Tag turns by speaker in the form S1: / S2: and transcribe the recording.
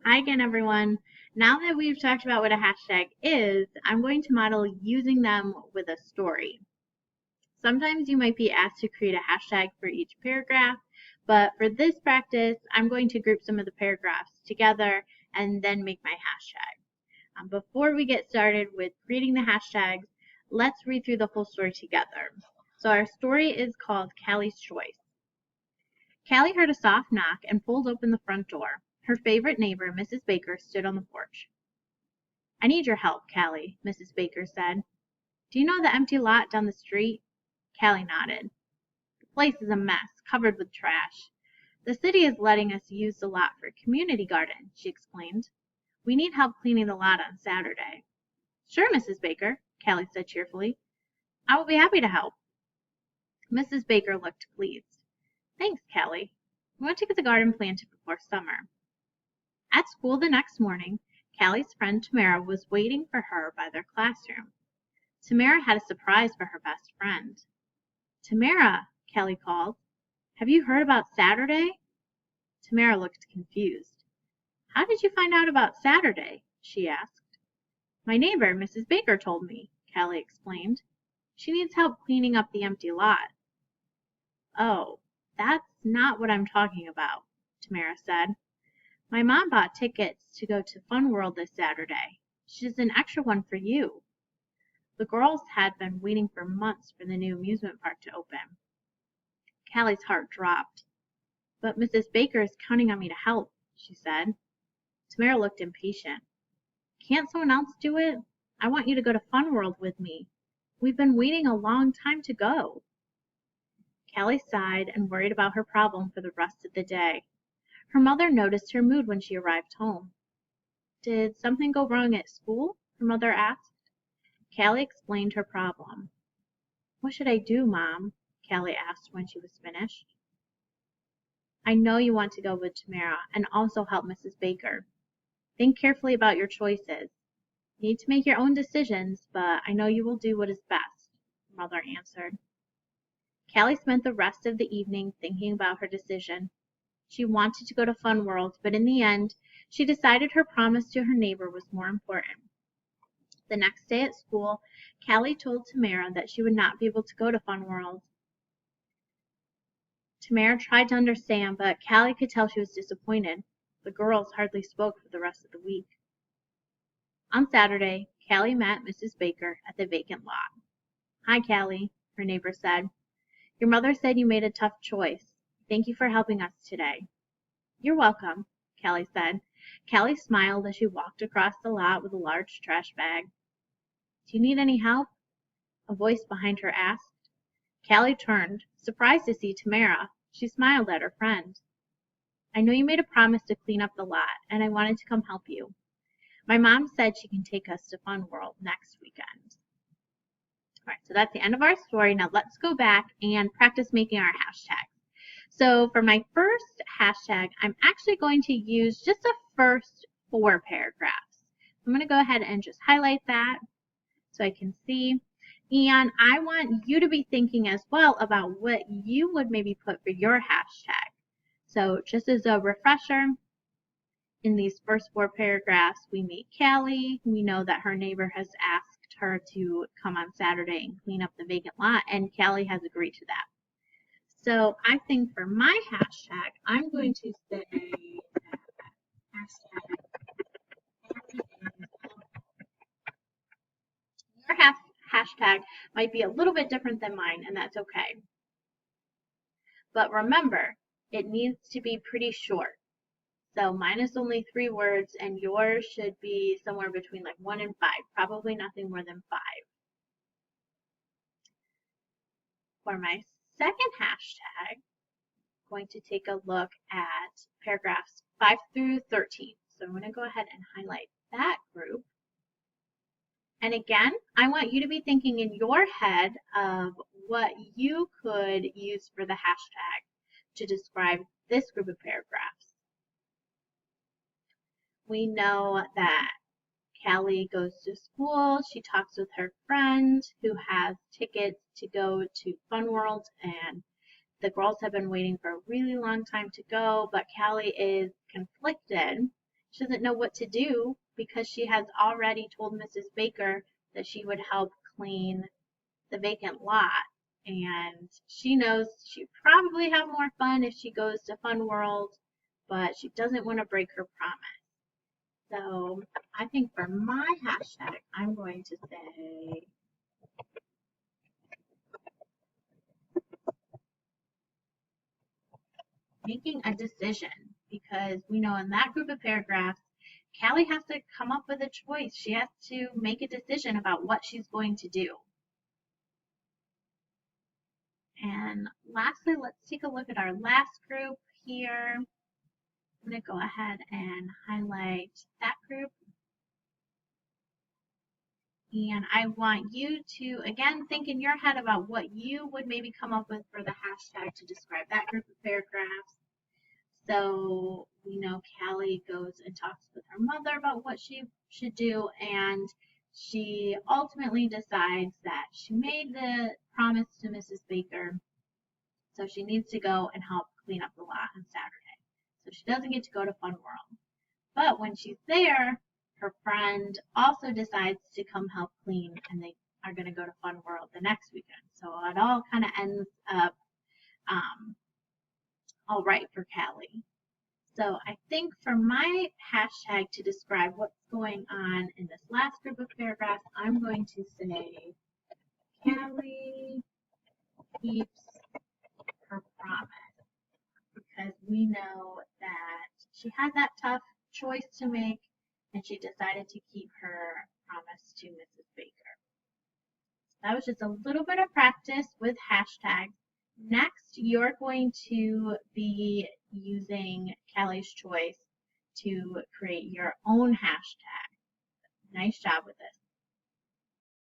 S1: Hi again, everyone. Now that we've talked about what a hashtag is, I'm going to model using them with a story. Sometimes you might be asked to create a hashtag for each paragraph, but for this practice, I'm going to group some of the paragraphs together and then make my hashtag. Before we get started with creating the hashtags, let's read through the whole story together. So our story is called Callie's Choice. Callie heard a soft knock and pulled open the front door. Her favorite neighbor, Mrs. Baker, stood on the porch. "I need your help, Callie," Mrs. Baker said. "Do you know the empty lot down the street?" Callie nodded. "The place is a mess, covered with trash. The city is letting us use the lot for a community garden," she explained. "We need help cleaning the lot on Saturday." "Sure, Mrs. Baker," Callie said cheerfully. "I will be happy to help." Mrs. Baker looked pleased. "Thanks, Callie. We want to get the garden planted before summer." At school the next morning, Callie's friend Tamara was waiting for her by their classroom. Tamara had a surprise for her best friend. "Tamara," Callie called, "have you heard about Saturday?" Tamara looked confused. "How did you find out about Saturday?" she asked. "My neighbor, Mrs. Baker, told me," Callie explained. "She needs help cleaning up the empty lot." "Oh, that's not what I'm talking about," Tamara said. "My mom bought tickets to go to Fun World this Saturday. She has an extra one for you." The girls had been waiting for months for the new amusement park to open. Callie's heart dropped. "But Mrs. Baker is counting on me to help," she said. Tamara looked impatient. "Can't someone else do it? I want you to go to Fun World with me. We've been waiting a long time to go." Callie sighed and worried about her problem for the rest of the day. Her mother noticed her mood when she arrived home. "Did something go wrong at school?" her mother asked. Callie explained her problem. "What should I do, Mom?" Callie asked when she was finished. "I know you want to go with Tamara and also help Mrs. Baker. Think carefully about your choices. You need to make your own decisions, but I know you will do what is best," her mother answered. Callie spent the rest of the evening thinking about her decision. She wanted to go to Fun World, but in the end, she decided her promise to her neighbor was more important. The next day at school, Callie told Tamara that she would not be able to go to Fun World. Tamara tried to understand, but Callie could tell she was disappointed. The girls hardly spoke for the rest of the week. On Saturday, Callie met Mrs. Baker at the vacant lot. "Hi, Callie," her neighbor said. "Your mother said you made a tough choice. Thank you for helping us today." "You're welcome," Callie said. Callie smiled as she walked across the lot with a large trash bag. "Do you need any help?" a voice behind her asked. Callie turned, surprised to see Tamara. She smiled at her friend. "I know you made a promise to clean up the lot, and I wanted to come help you. My mom said she can take us to Fun World next weekend." All right, so that's the end of our story. Now let's go back and practice making our hashtags. So for my first hashtag, I'm actually going to use just the first 4 paragraphs. I'm going to go ahead and just highlight that so I can see. And I want you to be thinking as well about what you would maybe put for your hashtag. So just as a refresher, in these first 4 paragraphs, we meet Callie. We know that her neighbor has asked her to come on Saturday and clean up the vacant lot, and Callie has agreed to that. So I think for my hashtag, I'm going to say hashtag. Your hashtag might be a little bit different than mine, and that's okay. But remember, it needs to be pretty short. So mine is only 3 words, and yours should be somewhere between like 1 and 5, probably nothing more than 5. For my second hashtag, I'm going to take a look at paragraphs 5 through 13. So I'm going to go ahead and highlight that group. And again, I want you to be thinking in your head of what you could use for the hashtag to describe this group of paragraphs. We know that Callie goes to school. She talks with her friend who has tickets to go to Fun World, and the girls have been waiting for a really long time to go, but Callie is conflicted. She doesn't know what to do because she has already told Mrs. Baker that she would help clean the vacant lot. And she knows she'd probably have more fun if she goes to Fun World, but she doesn't want to break her promise. So I think for my hashtag, I'm going to say making a decision, because we know in that group of paragraphs, Callie has to come up with a choice. She has to make a decision about what she's going to do. And lastly, let's take a look at our last group here. I'm going to go ahead and highlight that group. And I want you to, again, think in your head about what you would maybe come up with for the hashtag to describe that group of paragraphs. So we know Callie goes and talks with her mother about what she should do, and she ultimately decides that she made the promise to Mrs. Baker, so she needs to go and help clean up the lot on Saturday. So she doesn't get to go to Fun World. But when she's there, her friend also decides to come help clean, and they are going to go to Fun World the next weekend. So it all kind of ends up all right for Callie. So I think for my hashtag to describe what's going on in this last group of paragraphs, I'm going to say Callie keeps her promise, because we know that she had that tough choice to make, and she decided to keep her promise to Mrs. Baker. That was just a little bit of practice with hashtags. Next, you're going to be using Callie's choice to create your own hashtag. Nice job with this.